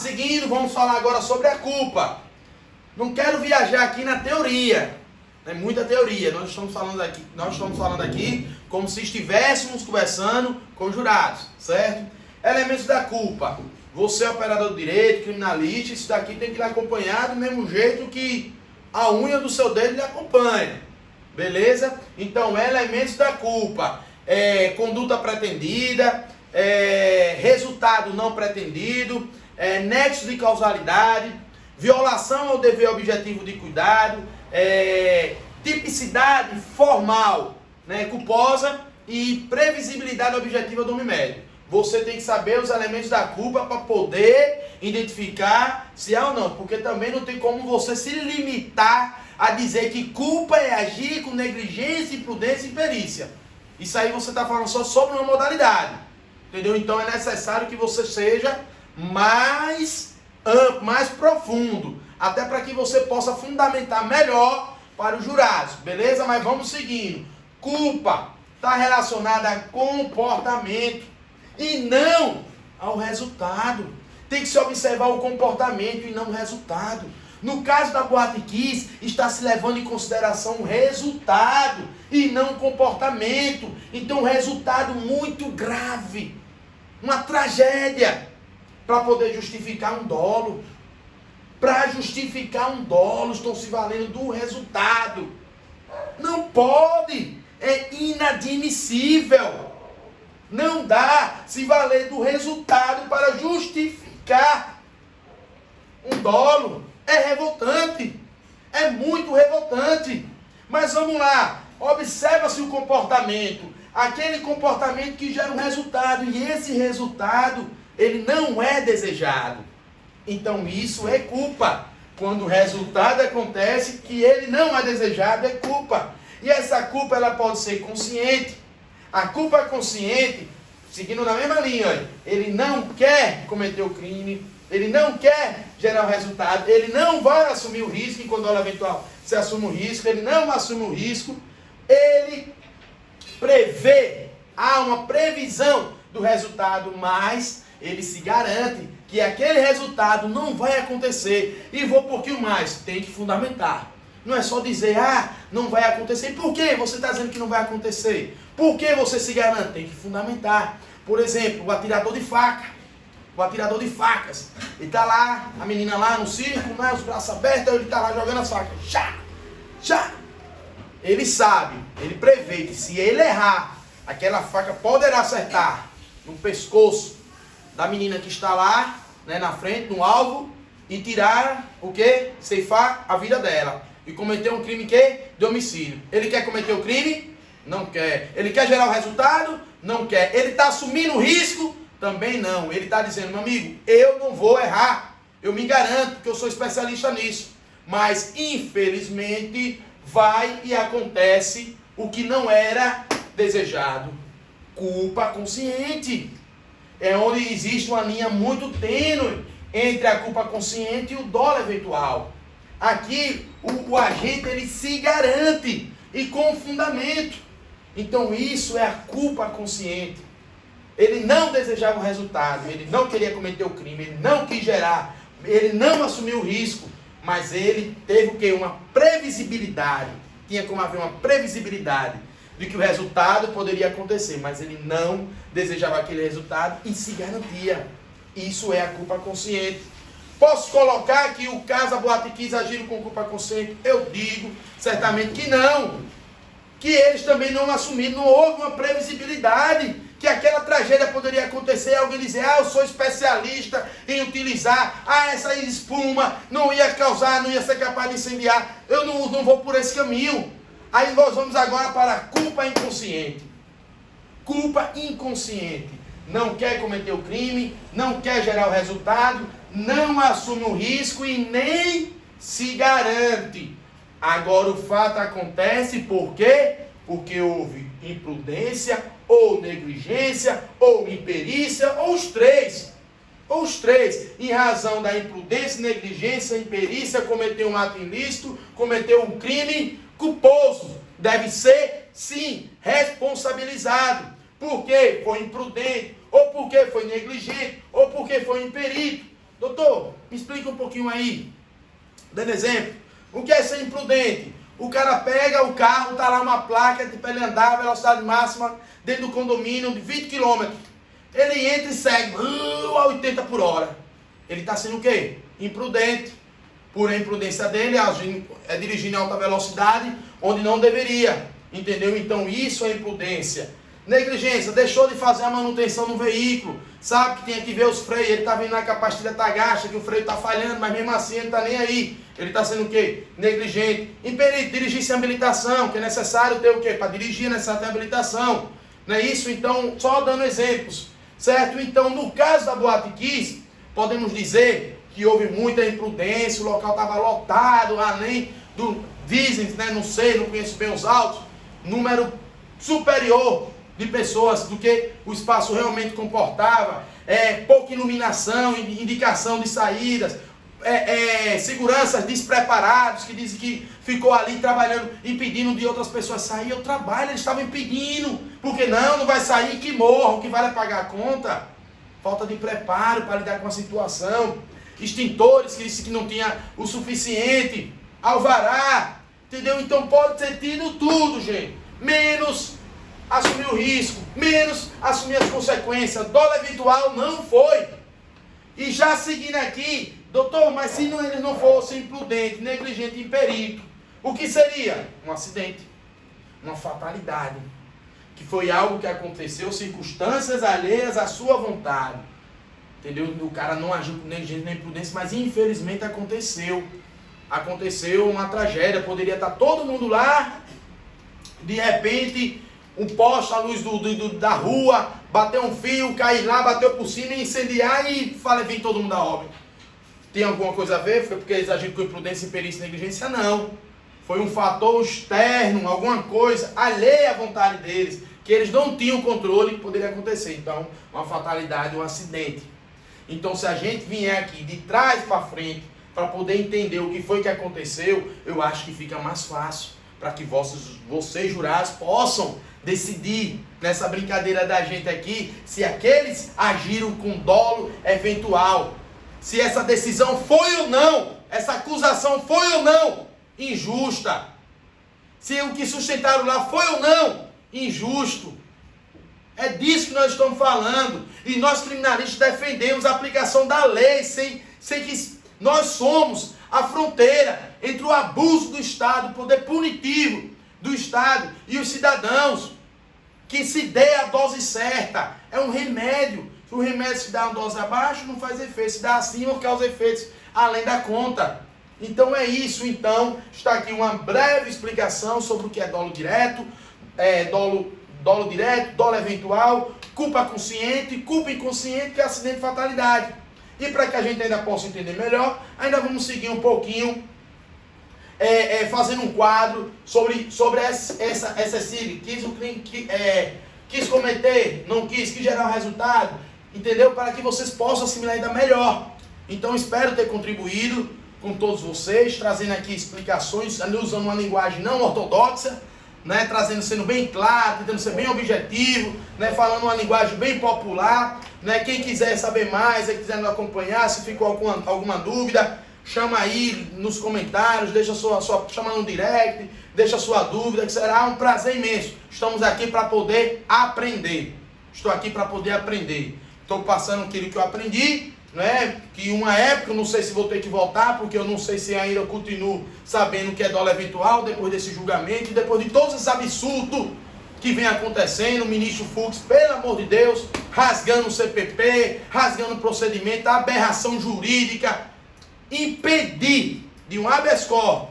Seguindo, vamos falar agora sobre a culpa. Não quero viajar aqui na teoria, é muita teoria. Nós estamos falando aqui como se estivéssemos conversando com jurados, certo? Elementos da culpa. Você é operador de direito, criminalista, isso daqui tem que lhe acompanhar do mesmo jeito que a unha do seu dedo lhe acompanha. Beleza? Então, elementos da culpa. Conduta pretendida, resultado não pretendido, nexo de causalidade, violação ao dever objetivo de cuidado, tipicidade formal, culposa e previsibilidade objetiva do homem médio. Você tem que saber os elementos da culpa para poder identificar se é ou não, porque também não tem como você se limitar a dizer que culpa é agir com negligência, imprudência e imperícia. Isso aí você está falando só sobre uma modalidade, entendeu? Então é necessário que você seja mais amplo, mais profundo, até para que você possa fundamentar melhor para os jurados, beleza? Mas vamos seguindo. Culpa está relacionada a comportamento e não ao resultado. Tem que se observar o comportamento e não o resultado. No caso da Boate Kiss, está se levando em consideração o resultado e não o comportamento. Então, um resultado muito grave, uma tragédia, para poder justificar um dolo. Para justificar um dolo, estão se valendo do resultado. Não pode, é inadmissível. Não dá se valer do resultado para justificar um dolo. É revoltante. É muito revoltante. Mas vamos lá. Observa-se o comportamento. Aquele comportamento que gera um resultado. E esse resultado, ele não é desejado. Então isso é culpa. Quando o resultado acontece que ele não é desejado, é culpa. E essa culpa, ela pode ser consciente. A culpa consciente, seguindo na mesma linha, ele não quer cometer o crime, ele não quer gerar o resultado, ele não vai assumir o risco, e quando ela eventual se assume o risco, ele não assume o risco, ele prevê, há uma previsão do resultado, mas ele se garante que aquele resultado não vai acontecer. E vou um pouquinho mais, tem que fundamentar. Não é só dizer, não vai acontecer. Por que você está dizendo que não vai acontecer? Por que você se garante? Tem que fundamentar. Por exemplo, o atirador de faca. O atirador de facas. Ele está lá, a menina lá no circo, os braços abertos, ele está lá jogando as facas. Chá! Chá! Ele sabe, ele prevê que se ele errar, aquela faca poderá acertar no pescoço da menina que está lá, na frente, no alvo, e tirar o quê? Ceifar a vida dela. E cometer um crime de homicídio. Ele quer cometer o crime? Não quer. Ele quer gerar o resultado? Não quer. Ele está assumindo o risco? Também não. Ele está dizendo, meu amigo, eu não vou errar. Eu me garanto, porque eu sou especialista nisso. Mas, infelizmente, vai e acontece o que não era desejado. Culpa consciente. É onde existe uma linha muito tênue entre a culpa consciente e o dolo eventual. Aqui, o agente, ele se garante, e com fundamento. Então, isso é a culpa consciente. Ele não desejava o resultado, ele não queria cometer o crime, ele não quis gerar, ele não assumiu o risco, mas ele teve o quê? Uma previsibilidade. Tinha como haver uma previsibilidade de que o resultado poderia acontecer, mas ele não desejava aquele resultado e se garantia. Isso é a culpa consciente. Posso colocar que o caso da Boate Kiss agiram com culpa consciente? Eu digo certamente que não. Que eles também não assumiram, não houve uma previsibilidade que aquela tragédia poderia acontecer. Alguém dizer, eu sou especialista em utilizar, essa espuma não ia causar, não ia ser capaz de incendiar. Eu não vou por esse caminho. Aí nós vamos agora para a culpa inconsciente. Culpa inconsciente. Não quer cometer o crime, não quer gerar o resultado, não assume o risco e nem se garante. Agora o fato acontece por quê? Porque houve imprudência, ou negligência, ou imperícia, ou os três. Ou os três. Em razão da imprudência, negligência, imperícia, cometeu um ato ilícito, cometeu um crime culposo. Deve ser, sim, responsabilizado. Porque foi imprudente, ou porque foi negligente, ou porque foi imperito. Doutor, me explica um pouquinho aí. Dando exemplo. O que é ser imprudente? O cara pega o carro, tá lá uma placa para ele andar a velocidade máxima dentro do condomínio de 20 km. Ele entra e segue a 80 por hora. Ele está sendo o quê? Imprudente. Por a imprudência dele, dirigindo em alta velocidade, onde não deveria. Entendeu? Então isso é imprudência. Negligência, deixou de fazer a manutenção no veículo. Sabe que tinha que ver os freios, ele está vendo lá que a pastilha está gasta, que o freio está falhando, mas mesmo assim ele está nem aí. Ele está sendo o quê? Negligente. Imperito, dirigir sem habilitação, que é necessário ter o quê? Para dirigir é necessário ter habilitação. Não é isso? Então, só dando exemplos. Certo? Então, no caso da Boate Kiss, podemos dizer que houve muita imprudência, o local estava lotado, além do, dizem, né, não sei, não conheço bem os autos, número superior de pessoas do que o espaço realmente comportava, pouca iluminação, indicação de saídas, seguranças despreparados, que dizem que ficou ali trabalhando, impedindo de outras pessoas sair. Eu trabalho, eles estavam impedindo, porque não vai sair, que morram, que vai pagar a conta. Falta de preparo para lidar com a situação. Extintores que disse que não tinha o suficiente, alvará, entendeu? Então pode ter tido tudo, gente, menos assumir o risco, menos assumir as consequências. Dolo eventual não foi. E já seguindo aqui, doutor, mas se eles não fossem imprudentes, negligentes e imperito, o que seria? Um acidente, uma fatalidade, que foi algo que aconteceu, circunstâncias alheias à sua vontade. Entendeu? O cara não agiu com negligência nem imprudência, mas infelizmente aconteceu. Aconteceu uma tragédia, poderia estar todo mundo lá, de repente um poste, a luz da rua, bateu um fio, cair lá, bateu por cima, incendiar e vir todo mundo a óbito. Tem alguma coisa a ver? Foi porque eles agiram com imprudência, imperícia e negligência? Não. Foi um fator externo, alguma coisa alheia à vontade deles, que eles não tinham controle que poderia acontecer. Então, uma fatalidade, um acidente. Então, se a gente vier aqui de trás para frente, para poder entender o que foi que aconteceu, eu acho que fica mais fácil para que vocês jurados possam decidir nessa brincadeira da gente aqui, se aqueles agiram com dolo eventual, se essa decisão foi ou não, essa acusação foi ou não injusta, se o que sustentaram lá foi ou não injusto. É disso que nós estamos falando. E nós criminalistas defendemos a aplicação da lei, sem que nós somos a fronteira entre o abuso do Estado, o poder punitivo do Estado e os cidadãos. Que se dê a dose certa. É um remédio. Se o remédio se dá uma dose abaixo, não faz efeito. Se dá acima, causa efeitos além da conta. Então é isso. Então, está aqui uma breve explicação sobre o que é dolo direto, dolo direto, dolo eventual, culpa consciente, culpa inconsciente, que é acidente e fatalidade. E para que a gente ainda possa entender melhor, ainda vamos seguir um pouquinho, fazendo um quadro sobre essa sigla. Quis cometer, não quis gerar um resultado, entendeu? Para que vocês possam assimilar ainda melhor. Então espero ter contribuído com todos vocês, trazendo aqui explicações, usando uma linguagem não ortodoxa, né, sendo bem claro, tentando ser bem objetivo, né, falando uma linguagem bem popular, né, quem quiser saber mais, quem quiser nos acompanhar, se ficou alguma dúvida, chama aí nos comentários, deixa chama no direct, deixa sua dúvida, que será um prazer imenso. Estamos aqui para poder aprender. Estou aqui para poder aprender. Estou passando aquilo que eu aprendi, né? Que uma época, não sei se vou ter que voltar, porque eu não sei se ainda eu continuo sabendo que é dolo eventual, depois desse julgamento, depois de todos esses absurdos que vem acontecendo, o ministro Fux, pelo amor de Deus, rasgando o CPP, rasgando o procedimento, a aberração jurídica, impedir de um habeas corpus